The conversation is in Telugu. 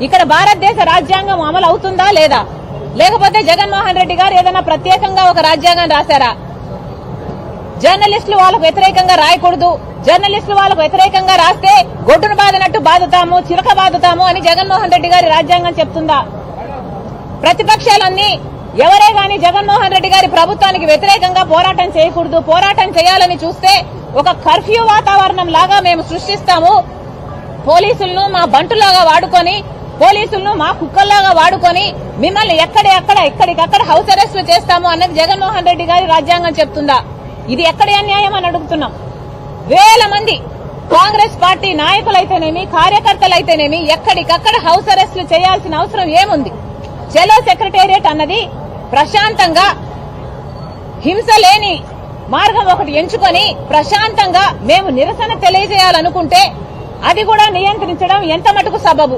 ఇక్కడ భారతదేశ రాజ్యాంగం అమలు అవుతుందా లేదా, లేకపోతే జగన్మోహన్ రెడ్డి గారు ఏదైనా ప్రత్యేకంగా ఒక రాజ్యాంగం రాశారా? జర్నలిస్టులు వాళ్ళకు వ్యతిరేకంగా రాయకూడదు, జర్నలిస్టులు వాళ్ళకు వ్యతిరేకంగా రాస్తే గొడ్డును బాదినట్టు బాదుతాము, చిలక బాదుతాము అని జగన్మోహన్ రెడ్డి గారి రాజ్యాంగం చెప్తుందా? ప్రతిపక్షాలన్నీ ఎవరే గాని జగన్మోహన్ రెడ్డి గారి ప్రభుత్వానికి వ్యతిరేకంగా పోరాటం చేయకూడదు, పోరాటం చేయాలని చూస్తే ఒక కర్ఫ్యూ వాతావరణం లాగా మేము సృష్టిస్తాము, పోలీసులను మా బంటులాగా వాడుకొని, పోలీసులను మా కుక్కల్లాగా వాడుకొని మిమ్మల్ని ఎక్కడికక్కడ హౌస్ అరెస్టులు చేస్తాము అన్నది జగన్మోహన్ రెడ్డి గారి రాజ్యాంగం చెప్తుందా? ఇది ఎక్కడి అన్యాయం అని అడుగుతున్నాం. వేల మంది కాంగ్రెస్ పార్టీ నాయకులైతేనేమి, కార్యకర్తలైతేనేమి ఎక్కడికక్కడ హౌస్ అరెస్టులు చేయాల్సిన అవసరం ఏముంది? చలో సెక్రటేరియట్ అన్నది ప్రశాంతంగా హింస లేని మార్గం ఒకటి ఎంచుకొని ప్రశాంతంగా మేము నిరసన తెలియజేయాలనుకుంటే అది కూడా నియంత్రించడం ఎంత మటుకు సబబు?